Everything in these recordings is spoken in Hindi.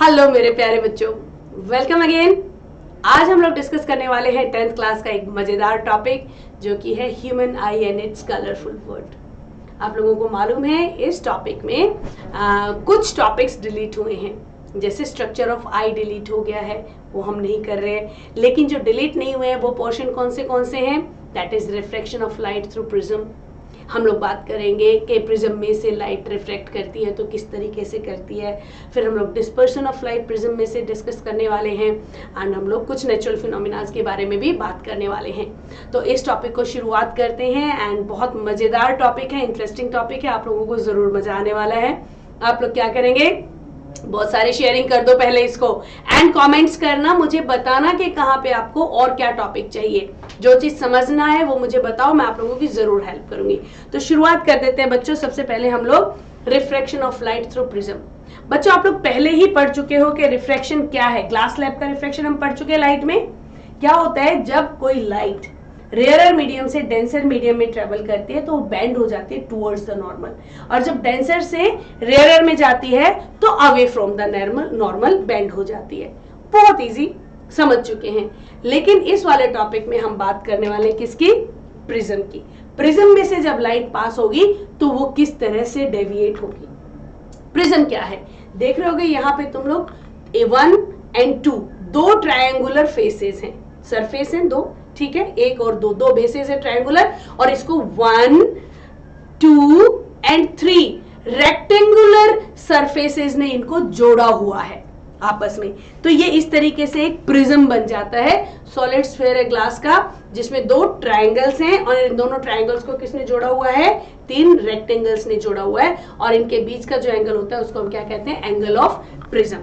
हेलो मेरे प्यारे बच्चों, वेलकम अगेन। आज हम लोग डिस्कस करने वाले हैं 10th क्लास का एक मजेदार टॉपिक जो कि है human I and it's colourful world. आप लोगों को मालूम है इस टॉपिक में कुछ टॉपिक्स डिलीट हुए हैं, जैसे स्ट्रक्चर ऑफ आई डिलीट हो गया है, वो हम नहीं कर रहे हैं। लेकिन जो डिलीट नहीं हुए हैं वो पोर्शन कौन से हैं? That is reflection of light through prism. हम लोग बात करेंगे कि प्रिज्म में से लाइट रिफ्लेक्ट करती है तो किस तरीके से करती है। फिर हम लोग डिस्पर्शन ऑफ लाइट प्रिज्म में से डिस्कस करने वाले हैं एंड हम लोग कुछ नेचुरल फिनोमिनाज के बारे में भी बात करने वाले हैं। तो इस टॉपिक को शुरुआत करते हैं एंड बहुत मजेदार टॉपिक है, इंटरेस्टिंग टॉपिक है, आप लोगों को जरूर मजा आने वाला है। आप लोग क्या करेंगे, बहुत सारे शेयरिंग कर दो पहले इसको एंड कमेंट्स करना, मुझे बताना कि कहाँ पे आपको और क्या टॉपिक चाहिए। जो चीज समझना है वो मुझे बताओ, मैं आप लोगों की जरूर हेल्प करूंगी। तो शुरुआत कर देते हैं बच्चों। सबसे पहले हम लोग refraction of light through prism. बच्चों आप लोग पहले ही पढ़ चुके हो कि रिफ्रैक्शन क्या है। ग्लास लैब का रिफ्रैक्शन हम पढ़ चुके हैं। लाइट में क्या होता है, जब कोई लाइट रेयरर मीडियम से डेंसर मीडियम में ट्रेवल करती है तो वो बेंड हो जाती है टुवर्ड्स द नॉर्मल, और जब डेंसर से रेयरर में जाती है तो away from the normal bend हो जाती है। बहुत इजी, समझ चुके हैं। लेकिन इस वाले टॉपिक में हम बात करने वाले हैं किसकी? प्रिज्म की। प्रिज्म में से जब लाइट पास होगी तो वो किस तरह से डेविएट होगी। प्रिज्म क्या है देख रहे होगे यहाँ पे तुम लोग, A1 and 2 दो ट्रायंगुलर फेसेस हैं, सरफेस हैं दो, ठीक है, एक और दो बेसेस है ट्रायंगुलर, और इसको 1, 2 and 3 रेक्टेंगुलर सरफेसेस ने इनको जोड़ा हुआ है आपस में। तो ये इस तरीके से एक प्रिज्म बन जाता है। सॉलिड स्फीयर है ग्लास का जिसमें दो ट्रायंगल्स हैं और इन दोनों ट्रायंगल्स को किसने जोड़ा हुआ है? 3 रेक्टेंगल्स ने जोड़ा हुआ है, और इनके बीच का जो एंगल होता है उसको हम क्या कहते हैं? Angle of prism.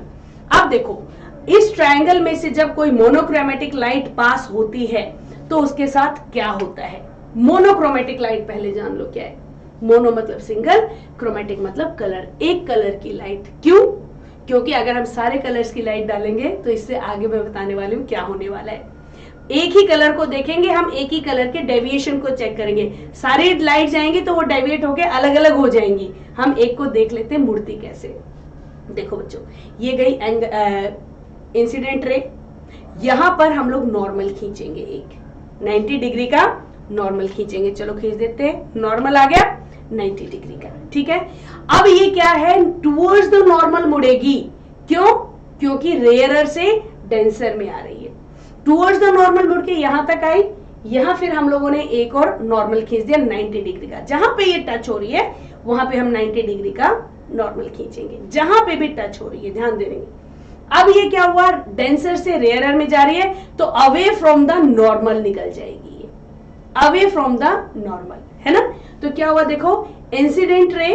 अब देखो, इस ट्रायंगल में से जब कोई मोनोक्रोमेटिक लाइट पास होती है तो उसके साथ क्या होता है? मोनोक्रोमेटिक लाइट पहले जान लो क्या है। मोनो मतलब सिंगल, क्रोमेटिक मतलब कलर, एक कलर की लाइट। क्यों? क्योंकि अगर हम सारे कलर्स की लाइट डालेंगे तो इससे आगे मैं बताने वाली हूँ क्या होने वाला है। एक ही कलर को देखेंगे हम, एक ही कलर के डेविएशन को चेक करेंगे। सारी लाइट जाएंगी तो वो डेविएट होके अलग अलग हो जाएंगी। हम एक को देख लेते हैं मुड़ती कैसे। देखो बच्चों, ये गई इंसिडेंट रे, यहां पर हम लोग नॉर्मल खींचेंगे, एक 90 डिग्री का नॉर्मल खींचेंगे। चलो खींच देते हैं, नॉर्मल आ गया 90 डिग्री का, ठीक है। अब ये क्या है? टुवर्ड्स द नॉर्मल मुड़ेगी। क्यों? क्योंकि रेयरर से डेंसर में आ रही है। टुवर्ड्स द नॉर्मल मुड़ के यहां तक आई, यहां फिर हम लोगों ने एक और नॉर्मल खींच दिया 90 डिग्री का। जहां पे ये टच हो रही है वहां पे हम 90 डिग्री का नॉर्मल खींचेंगे, जहां पे भी टच हो रही है, ध्यान देंगे। अब ये क्या हुआ? डेंसर से रेयरर में जा रही है तो अवे फ्रॉम द नॉर्मल निकल जाएगी, ये अवे फ्रॉम द नॉर्मल, है ना। तो क्या हुआ देखो, इंसिडेंट रे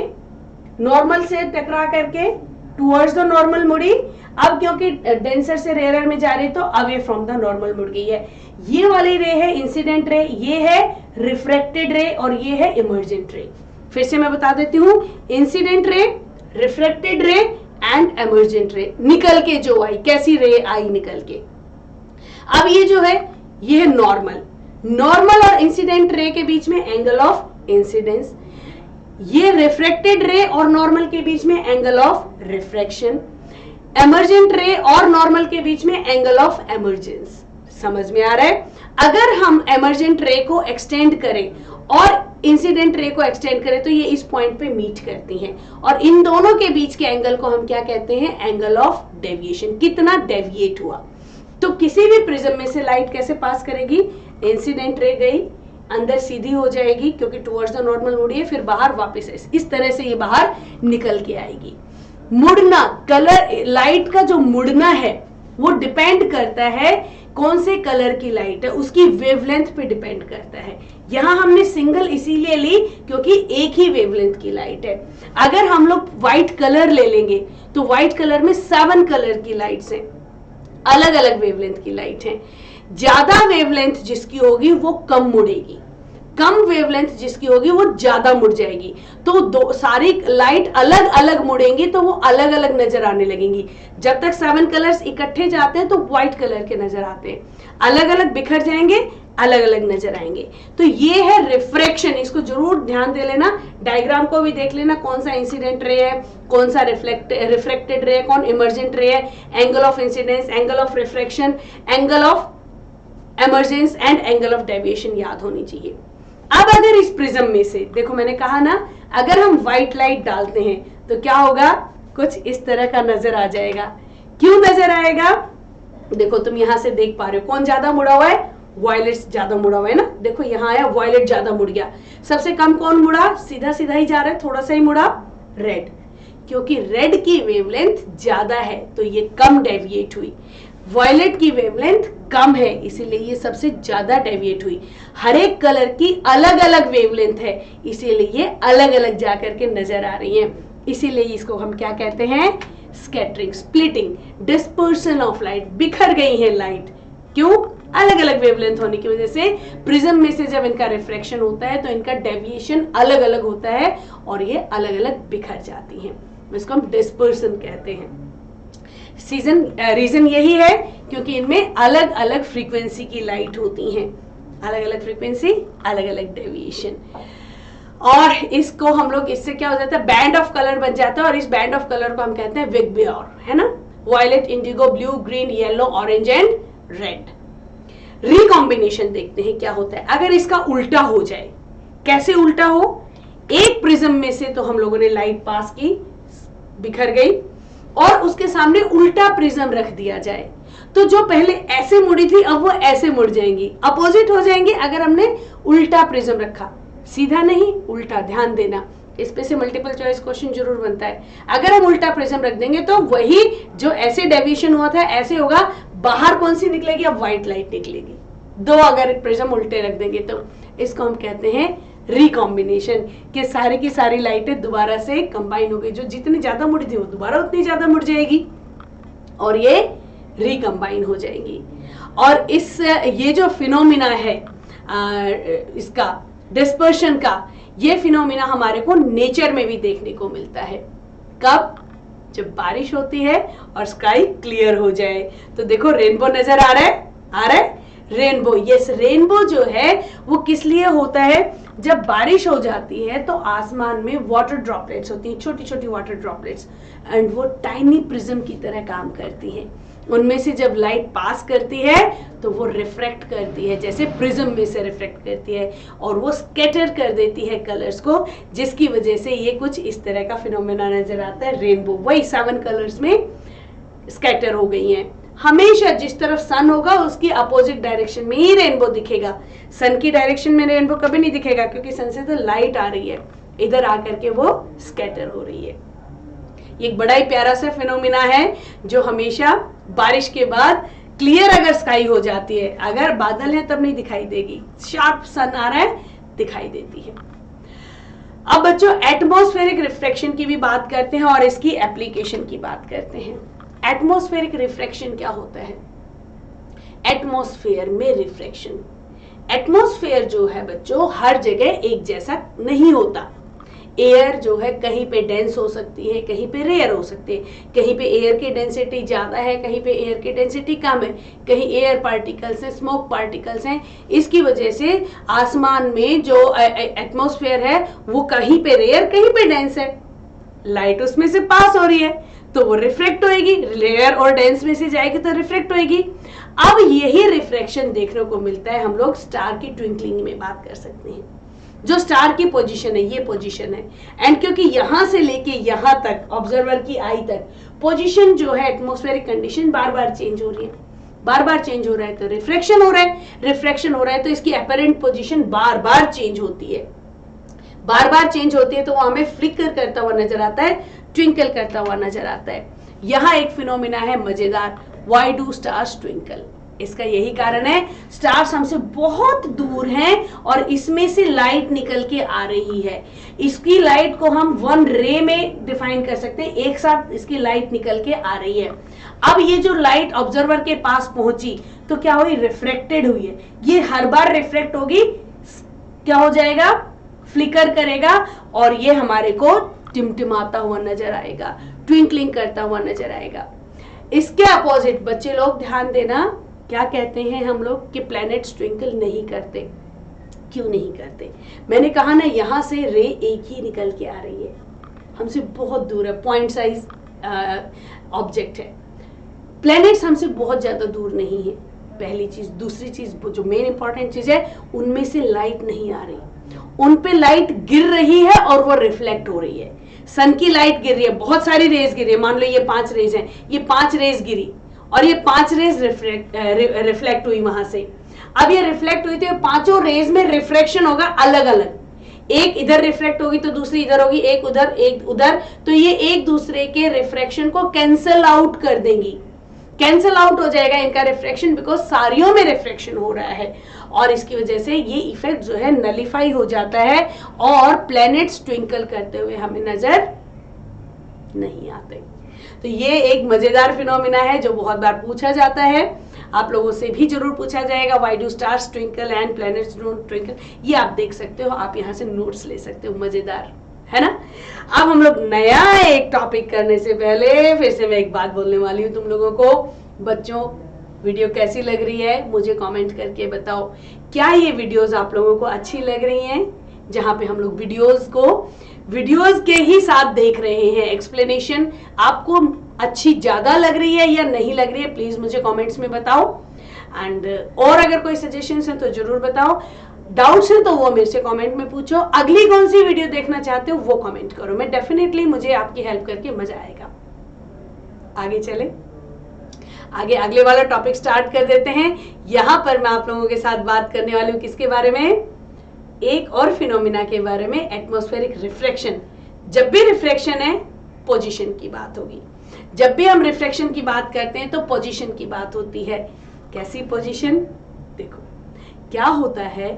नॉर्मल से टकरा करके टुवर्ड्स द नॉर्मल मुड़ी। अब क्योंकि डेंसर से रेयरर में जा रही है तो अवे फ्रॉम द नॉर्मल मुड़ गई है। ये वाली रे है इंसिडेंट रे, ये है रिफ्रेक्टेड रे, और ये है इमर्जेंट रे। फिर से मैं बता देती हूँ, इंसिडेंट रे, रिफ्रेक्टेड रे एंड इमर्जेंट रे। निकल के जो आई, कैसी रे आई निकल के। अब ये जो है ये है नॉर्मल और इंसिडेंट रे के बीच में एंगल ऑफ इंसिडेंस। ये रिफ्रेक्टेड रे और नॉर्मल के बीच में एंगल ऑफ रिफ्रैक्शन। इमर्जेंट रे और नॉर्मल के बीच में एंगल ऑफ इमर्जेंस। समझ में आ रहा है? अगर हम इमर्जेंट रे को एक्सटेंड करें और इंसिडेंट रे को एक्सटेंड करें तो ये इस पॉइंट पे मीट करती हैं, और इन दोनों के बीच के एंगल को हम क्या कहते हैं? Angle of deviation. कितना डेविएट हुआ। तो किसी भी प्रिज्म में से लाइट कैसे पास करेगी? इंसिडेंट रे गई, अंदर सीधी हो जाएगी क्योंकि टुवर्ड्स द नॉर्मल मुड़ी है, फिर बाहर वापस इस तरह से ये बाहर निकल के आएगी। मुड़ना, कलर लाइट का जो मुड़ना है वो डिपेंड करता है कौन से कलर की लाइट है, उसकी वेवलेंथ पे डिपेंड करता है। यहां हमने सिंगल इसीलिए ली क्योंकि एक ही वेवलेंथ की लाइट है। अगर हम लोग व्हाइट कलर ले लेंगे तो व्हाइट कलर में 7 कलर की लाइट्स हैं, अलग अलग वेवलेंथ की लाइट हैं। ज्यादा वेवलेंथ जिसकी होगी वो कम मुड़ेगी, कम वेवलेंथ जिसकी होगी वो ज्यादा मुड़ जाएगी। तो दो सारी लाइट अलग अलग मुड़ेंगी तो वो अलग अलग नजर आने लगेंगी। जब तक 7 कलर्स इकट्ठे जाते हैं तो व्हाइट कलर के नजर आते हैं। अलग अलग बिखर जाएंगे, अलग अलग नजर आएंगे। तो ये है रिफ्रैक्शन, इसको जरूर ध्यान दे लेना, डायग्राम को भी देख लेना, कौन सा इंसिडेंट रे है, कौन सा रिफ्लेक्टेड रे है, कौन इमर्जेंट रे है, angle of incidence, angle of refraction, angle of emergence and angle of deviation याद होनी चाहिए। अब अगर इस प्रिज्म में से देखो, मैंने कहा ना, अगर हम व्हाइट लाइट डालते हैं तो क्या होगा, कुछ इस तरह का नजर आ जाएगा। क्यों नजर आएगा, देखो तुम यहां से देख पा रहे हो कौन ज्यादा मुड़ा हुआ है, वायलेट ज्यादा मुड़ा हुआ है ना, देखो यहाँ आया वायलेट ज्यादा मुड़ गया, सबसे कम कौन मुड़ा, सीधा सीधा ही जा रहा है, थोड़ा सा ही मुड़ा रेड, क्योंकि रेड की वेवलेंथ ज्यादा है तो ये कम डेविएट हुई, वायलेट की वेवलेंथ कम है इसीलिए ये सबसे ज्यादा डेविएट हुई। हर एक कलर की अलग अलग वेवलेंथ है इसीलिए ये अलग अलग जाकर के नजर आ रही है, इसीलिए इसको हम क्या कहते हैं, scattering, splitting, dispersion of light, बिखर गई है लाइट। क्यों, अलग अलग वेवलेंथ होने की वजह से प्रिज्म में से जब इनका रिफ्रैक्शन होता है तो इनका डेविएशन अलग अलग होता है और ये अलग अलग बिखर जाती हैं, इसको हम डिस्पर्सन कहते हैं। रीजन यही है क्योंकि इनमें अलग अलग फ्रीक्वेंसी की लाइट होती हैं, अलग अलग फ्रीक्वेंसी, अलग अलग डेविएशन, और इसको हम लोग, इससे क्या हो जाता है, बैंड ऑफ कलर बन जाता है, और इस बैंड ऑफ कलर को हम कहते हैं विगब्योर, है ना, violet, indigo, blue, green, yellow, orange and red. Recombination देखते हैं क्या होता है अगर इसका उल्टा हो जाए। कैसे उल्टा हो, एक प्रिज्म में से तो हम लोगों ने लाइट पास की, बिखर गई, और उसके सामने उल्टा प्रिज्म रख दिया जाए तो जो पहले ऐसे मुड़ी थी अब वो ऐसे मुड़ जाएंगी, अपोजिट हो जाएंगी। अगर हमने उल्टा प्रिज्म रखा, सीधा नहीं उल्टा, ध्यान देना, इस पे से मल्टीपल चॉइस क्वेश्चन जरूर बनता है। अगर हम उल्टा प्रिज्म रख देंगे तो वही जो ऐसे डेविएशन हुआ था ऐसे होगा, बाहर कौन सी निकलेगी, अब व्हाइट लाइट निकलेगी। दो अगर प्रिज्म उल्टे रख देंगे तो इसको हम कहते हैं रिकॉम्बिनेशन, कि सारी की सारी लाइटें दोबारा से कंबाइन हो गई, जो जितनी ज्यादा मुड़ी थी वो दोबारा उतनी ज्यादा मुड़ जाएगी और ये रिकंबाइन हो जाएंगी। और इस ये जो फिनोमिना है इसका डिस्पर्शन का, ये फिनोमिना हमारे को नेचर में भी देखने को मिलता है। कब, जब बारिश होती है और स्काई क्लियर हो जाए। तो देखो रेनबो नजर आ रहा है, आ रहा है रेनबो, यस, रेनबो जो है वो किस लिए होता है, जब बारिश हो जाती है तो आसमान में वाटर ड्रॉपलेट्स होती हैं, छोटी छोटी वाटर ड्रॉपलेट्स, एंड वो टाइनी प्रिज्म की तरह काम करती हैं। उनमें से जब लाइट पास करती है तो वो रिफ्रैक्ट करती है, जैसे प्रिज्म में से रिफ्रैक्ट करती है, और वो स्कैटर कर देती है कलर्स को, जिसकी वजह से ये कुछ इस तरह का फिनोमेना नजर आता है, रेनबो। वही 7 कलर्स में स्कैटर हो गई हैं। हमेशा जिस तरफ सन होगा उसकी अपोजिट डायरेक्शन में ही रेनबो दिखेगा, सन की डायरेक्शन में रेनबो कभी नहीं दिखेगा, क्योंकि सन से तो लाइट आ रही है, इधर आकर के वो स्कैटर हो रही है। ये एक बड़ा ही प्यारा सा फिनोमिना है जो हमेशा बारिश के बाद क्लियर अगर स्काई हो जाती है, अगर बादल है तब नहीं दिखाई देगी, शार्प सन आ रहा है दिखाई देती है। अब बच्चों एटमॉस्फेरिक रिफ्रैक्शन की भी बात करते हैं और इसकी एप्लीकेशन की बात करते हैं। एटमॉस्फेरिक रिफ्रैक्शन क्या होता है, एटमॉस्फेयर में रिफ्रैक्शन, एटमॉस्फेयर जो है बच्चों हर जगह एक जैसा नहीं होता। एयर जो है कहीं पे डेंस हो सकती है, कहीं पे रेयर हो सकती है, कहीं पे एयर की डेंसिटी ज्यादा है, कहीं पे एयर की डेंसिटी कम है, कहीं एयर पार्टिकल्स हैं, स्मोक पार्टिकल्स हैं। इसकी वजह से आसमान में जो एटमॉस्फेयर है वो कहीं पे रेयर कहीं पे डेंस है, लाइट उसमें से पास हो रही है तो वो रिफ्लेक्ट होएगी, रेयर और डेंस में से जाएगी तो रिफ्लेक्ट होएगी। अब यही रिफ्रैक्शन देखने को मिलता है, हम लोग स्टार की ट्विंकलिंग में बात कर सकते हैं। जो स्टार की पोजीशन है, ये पोजीशन है, एंड क्योंकि यहां से लेके यहां तक ऑब्जर्वर की आई तक पोजीशन जो है एटमॉस्फेरिक कंडीशन बार बार चेंज हो रही है, बार बार चेंज हो रहा है तो रिफ्रैक्शन हो रहा है, रिफ्रैक्शन हो रहा है तो इसकी अपरेंट पोजीशन बार बार चेंज होती है, बार बार चेंज होती है तो वो हमें फ्लिकर करता हुआ नजर आता है, ट्विंकल करता हुआ नजर आता है। यहाँ एक फिनोमिना है मजेदार, व्हाई डू स्टार्स ट्विंकल। इसका यही कारण है, स्टार्स हमसे बहुत दूर हैं और इसमें से लाइट निकल के आ रही है। इसकी लाइट को हम 1 रे में डिफाइन कर सकते हैं, एक साथ इसकी लाइट निकल के आ रही है। अब ये जो लाइट ऑब्जर्वर के पास पहुंची तो क्या हुई, रिफ्लेक्टेड हुई है, ये हर बार रिफ्लेक्ट होगी, क्या हो जाएगा, फ्लिकर करेगा और ये हमारे को टिमटिमाता हुआ नजर आएगा, ट्विंकलिंग करता हुआ नजर आएगा। इसके अपोजिट बच्चे लोग ध्यान देना क्या कहते हैं हम लोग कि प्लैनेट्स ट्विंकल नहीं करते। क्यों नहीं करते? मैंने कहा ना, यहाँ से रे एक ही निकल के आ रही है, हमसे बहुत दूर है, पॉइंट साइज ऑब्जेक्ट है। प्लैनेट्स हमसे बहुत ज़्यादा दूर नहीं है, पहली चीज़। दूसरी चीज़ जो मेन इंपॉर्टेंट चीज़ है, उनमें से लाइट नहीं आ रही, उन पे लाइट गिर रही है और वो रिफ्लेक्ट हो रही है। सन की लाइट गिर रही है, बहुत सारी रेज गिर रही है, मान लो ये 5 रेज हैं, ये 5 रेज गिरी और ये 5 रेज रिफ्लेक्ट हुई वहां से। अब ये रिफ्लेक्ट हुई तो पांचों रेज में रिफ्रैक्शन होगा अलग अलग, एक इधर रिफ्लेक्ट होगी तो दूसरी इधर होगी, एक उधर एक उधर, तो ये एक दूसरे के रिफ्रैक्शन को कैंसल आउट कर देंगी, कैंसल आउट हो जाएगा इनका रिफ्रैक्शन, बिकॉज सारियों में रिफ्रैक्शन हो रहा है और इसकी वजह से ये इफेक्ट जो है नलिफाई हो जाता है और प्लैनेट्स ट्विंकल करते हुए हमें नजर नहीं आते। तो ये एक मजेदार फिनोमिना है जो बहुत बार पूछा जाता है, आप लोगों से भी जरूर पूछा जाएगा, why do stars twinkle and planets don't twinkle. ये आप देख सकते हो, आप यहाँ से नोट्स ले सकते हो, मजेदार है ना। अब हम लोग नया एक टॉपिक करने से पहले फिर से मैं एक बात बोलने वाली हूँ तुम लोगों को। बच्चों, वीडियो कैसी लग रही है मुझे कमेंट करके बताओ। क्या ये वीडियोस आप लोगों को अच्छी लग रही हैं, जहाँ पे हम लोग वीडियोस के ही साथ देख रहे हैं, एक्सप्लेनेशन आपको अच्छी ज्यादा लग रही है या नहीं लग रही है, प्लीज मुझे कमेंट्स में बताओ। एंड और अगर कोई सजेशंस हैं तो जरूर बताओ, डाउट्स हैं तो वो मेरे से कमेंट में पूछो, अगली कौन सी वीडियो देखना चाहते हो वो कमेंट करो, मैं डेफिनेटली, मुझे आपकी हेल्प करके मजा आएगा। आगे चले, आगे अगले वाला टॉपिक स्टार्ट कर देते हैं। यहां पर मैं आप लोगों के साथ बात करने वाली हूँ किसके बारे में, एक और फिनोमिना के बारे में, एटमॉस्फेरिक रिफ्रैक्शन। जब भी रिफ्रैक्शन है पोजीशन की बात होगी, जब भी हम रिफ्रैक्शन की बात करते हैं तो पोजीशन की बात होती है। कैसी पोजीशन? देखो क्या होता है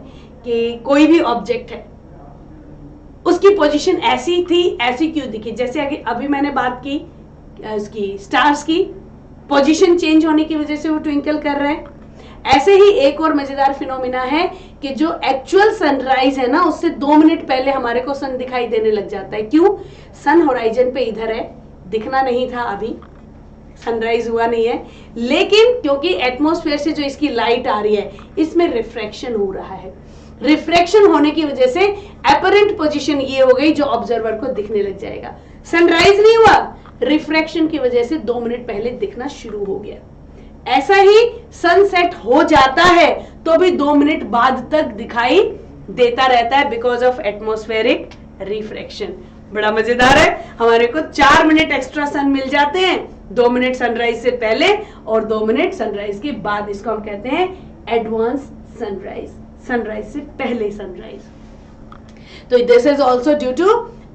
कि कोई भी ऑब्जेक्ट है, उसकी पोजीशन ऐसी थी, ऐसी क्यों दिखी? जैसे अभी मैंने बात की उसकी स्टार्स की, पोजीशन चेंज होने की वजह से वो ट्विंकल कर रहे हैं। ऐसे ही एक और मजेदार फिनोमिना है कि जो एक्चुअल सनराइज है ना, उससे 2 मिनट पहले हमारे को सन दिखाई देने लग जाता है। क्यों? सन होराइजन पे इधर है, दिखना नहीं था, अभी सनराइज हुआ नहीं है, लेकिन क्योंकि एटमॉस्फेयर से जो इसकी लाइट आ रही है इसमें रिफ्रैक्शन हो रहा है, रिफ्रैक्शन होने की वजह से अपरेंट पोजीशन ये हो गई जो ऑब्जर्वर को दिखने लग जाएगा। सनराइज नहीं हुआ, रिफ्रैक्शन की वजह से 2 मिनट पहले दिखना शुरू हो गया। ऐसा ही सनसेट हो जाता है तो भी 2 मिनट बाद तक दिखाई देता रहता है, बिकॉज ऑफ एटमॉस्फेरिक रिफ्रैक्शन। बड़ा मजेदार है, हमारे को 4 मिनट एक्स्ट्रा सन मिल जाते हैं, 2 मिनट सनराइज से पहले और 2 मिनट सनराइज के बाद। इसको हम कहते हैं एडवांस सनराइज, सनराइज से पहले सनराइज। तो this is also due to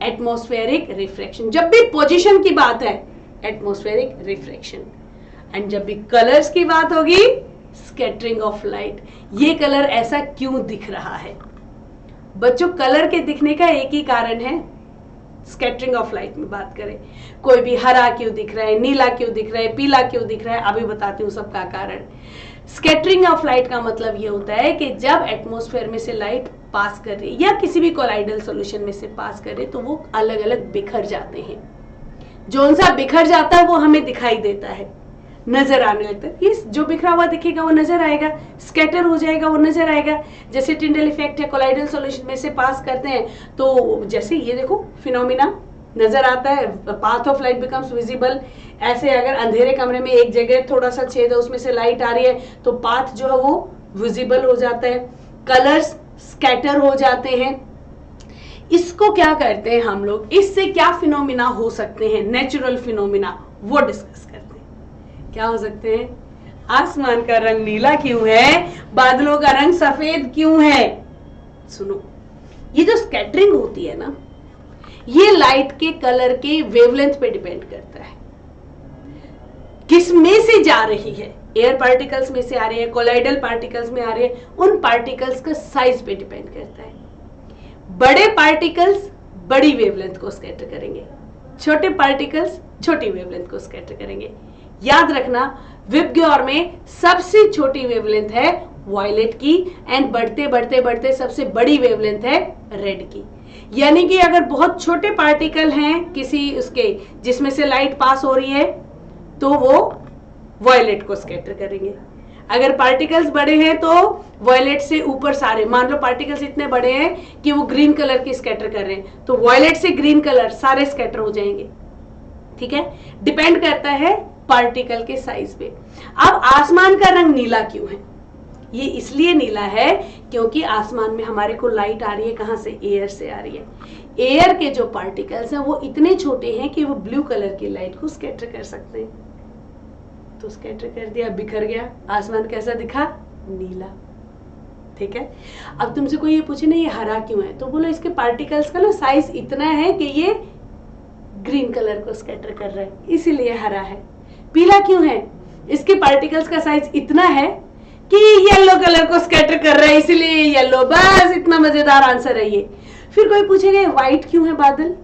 atmospheric refraction. जब भी पोजीशन की बात है एटमॉस्फेरिक रिफ्रैक्शन, एंड जब भी कलर्स की बात होगी स्कैटरिंग ऑफ लाइट। ये कलर ऐसा क्यों दिख रहा है? बच्चों, कलर के दिखने का एक ही कारण है, स्कैटरिंग ऑफ लाइट में बात करें, कोई भी हरा क्यों दिख रहा है, नीला क्यों दिख रहा है, पीला क्यों दिख रहा है, अभी बताती हूँ सबका कारण। स्कैटरिंग ऑफ लाइट का मतलब ये होता है कि जब एटमॉस्फेयर में से लाइट पास कर रही है या किसी भी कोलाइडल सॉल्यूशन में से पास कर रही है तो वो अलग अलग बिखर जाते हैं। जो सा बिखर जाता है वो हमें दिखाई देता है, नजर आने लगता है। ये जो बिखरा हुआ दिखेगा वो नजर आएगा, स्कैटर हो जाएगा वो नजर आएगा। जैसे टिंडल इफेक्ट है, कोलाइडल सॉल्यूशन में से पास करते हैं तो जैसे ये देखो फिनोमिना नजर आता है, path of light becomes visible. ऐसे अगर अंधेरे कमरे में एक जगह थोड़ा सा छेद है, उसमें से लाइट आ रही है तो पाथ जो है वो विजिबल हो जाता है, कलर्स स्कैटर हो जाते हैं। इसको क्या करते हैं हम लोग, इससे क्या फिनोमिना हो सकते हैं, नेचुरल फिनोमिना, वो डिस्कस करते हैं। क्या हो सकते हैं? आसमान का रंग नीला क्यों है, बादलों का रंग सफेद क्यों है? सुनो, ये जो स्कैटरिंग होती है ना, ये लाइट के कलर के वेवलेंथ पे डिपेंड करता है, किस में से जा रही है, एयर पार्टिकल्स में से आ रही है, कोलाइडल पार्टिकल्स में आ रही है, उन पार्टिकल्स का साइज पे डिपेंड करता है। बड़े पार्टिकल्स बड़ी वेवलेंथ को स्कैटर करेंगे, छोटे पार्टिकल्स छोटी वेवलेंथ को स्कैटर करेंगे। याद रखना, विबग्योर में सबसे छोटी वेवलेंथ है वायलेट की, एंड बढ़ते बढ़ते बढ़ते सबसे बड़ी वेवलेंथ है रेड की। यानी कि अगर बहुत छोटे पार्टिकल हैं किसी उसके जिसमें से लाइट पास हो रही है तो वो वायलेट को स्कैटर करेंगे। अगर पार्टिकल्स बड़े हैं तो वॉयलेट से ऊपर सारे, मान लो पार्टिकल्स इतने बड़े हैं कि वो ग्रीन कलर की स्कैटर कर रहे हैं, तो वॉयलेट से ग्रीन कलर सारे स्कैटर हो जाएंगे। ठीक है, डिपेंड करता है पार्टिकल के साइज पे। अब आसमान का रंग नीला क्यों है? ये इसलिए नीला है क्योंकि आसमान में हमारे को लाइट आ रही है कहां से? एयर से आ रही है। एयर के जो पार्टिकल्स हैं वो इतने छोटे हैं कि वो ब्लू कलर की लाइट को स्कैटर कर सकते हैं। तो स्कैटर कर दिया, बिखर गया, आसमान कैसा दिखा? नीला। ठीक है, अब तुमसे कोई ये पूछे ना ये हरा क्यों है, तो बोलो इसके पार्टिकल्स का ना साइज इतना है कि ये ग्रीन कलर को स्कैटर कर रहा है, इसीलिए हरा है। पीला क्यों है? इसके पार्टिकल्स का साइज इतना है कि येलो कलर को स्कैटर कर रहा है, इसीलिए येलो। बस इतना मजेदार आंसर है ये। फिर कोई पूछेगा व्हाइट क्यों है बादल?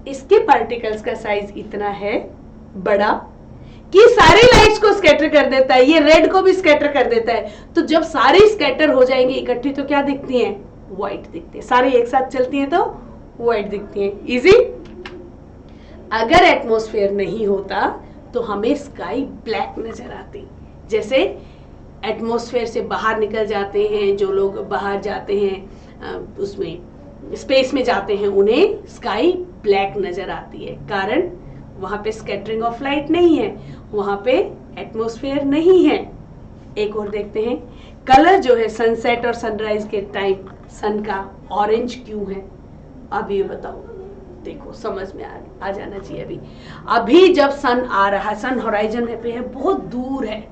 इसके पार्टिकल्स का साइज इतना है बड़ा कि सारी लाइट्स को स्कैटर कर देता है, ये रेड को भी स्कैटर कर देता है। तो जब सारी स्कैटर हो जाएंगी इकट्ठी तो क्या दिखती हैं? व्हाइट दिखती है। सारी एक साथ चलती हैं तो व्हाइट दिखती हैं। इजी। अगर एटमॉस्फेयर नहीं होता तो हमें स्काई ब्लैक नजर आती। जैसे एटमॉस्फेयर से बाहर निकल जाते हैं जो लोग, बाहर जाते हैं उसमें स्पेस में जाते हैं, उन्हें स्काई ब्लैक नजर आती है। कारण वहां पे स्कैटरिंग ऑफ लाइट नहीं है, वहां पे एटमॉस्फेयर नहीं है। एक और देखते हैं, कलर जो है सनसेट और सनराइज के टाइम सन का ऑरेंज क्यों है? अब ये बताओ, देखो समझ में आ जाना चाहिए। अभी जब सन आ रहा है, सन होराइजन पे है, बहुत दूर है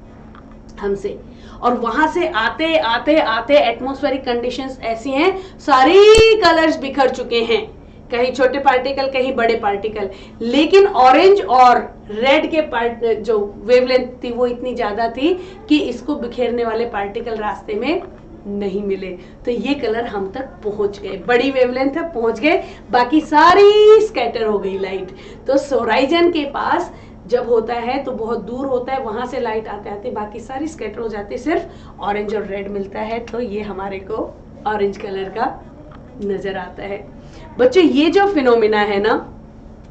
हमसे, और वहां से आते आते आते एटमॉस्फेरिक कंडीशंस ऐसी हैं, सारी कलर्स बिखर चुके हैं, कहीं छोटे पार्टिकल कहीं बड़े पार्टिकल, लेकिन ऑरेंज और रेड के पार्ट जो वेवलेंथ थी वो इतनी ज्यादा थी कि इसको बिखेरने वाले पार्टिकल रास्ते में नहीं मिले। तो ये कलर हम तक पहुंच गए, बड़ी वेवलेंथ है, पहुंच गए, बाकी सारी स्कैटर हो गई लाइट। तो होराइजन के पास जब होता है तो बहुत दूर होता है, वहां से लाइट आते आते बाकी सारी स्कैटर हो जाती है, सिर्फ ऑरेंज और रेड मिलता है। तो ये हमारे को ऑरेंज कलर का नजर आता है। बच्चों ये जो फिनोमिना है ना,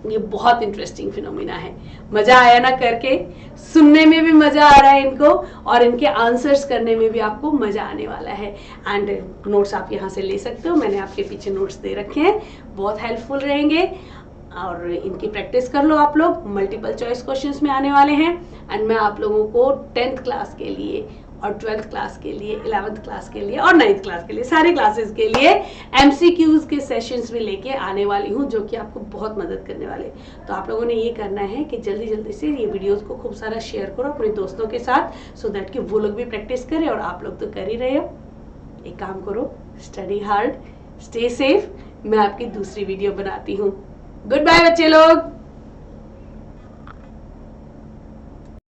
ये बहुत इंटरेस्टिंग फिनोमिना है। मजा आया ना करके? सुनने में भी मजा आ रहा है इनको, और इनके आंसर्स करने में भी आपको मजा आने वाला है। एंड नोट्स आप यहाँ से ले सकते हो, मैंने आपके पीछे नोट्स दे रखे हैं, बहुत हेल्पफुल रहेंगे, और इनकी प्रैक्टिस कर लो आप लोग। मल्टीपल चॉइस क्वेश्चंस में आने वाले हैं। एंड मैं आप लोगों को 10th क्लास के लिए और 12th क्लास के लिए, 11th क्लास के लिए और 9th क्लास के लिए, सारे क्लासेस के लिए MCQs के सेशंस भी लेके आने वाली हूँ, जो कि आपको बहुत मदद करने वाले। तो आप लोगों ने ये करना है कि जल्दी जल्दी से ये वीडियोस को खूब सारा शेयर करो अपने दोस्तों के साथ, सो दैट कि वो लोग भी प्रैक्टिस करें, और आप लोग तो कर ही रहे हो। एक काम करो, स्टडी हार्ड, स्टे सेफ। मैं आपकी दूसरी वीडियो बनाती हूँ। गुड बाय बच्चे लोग।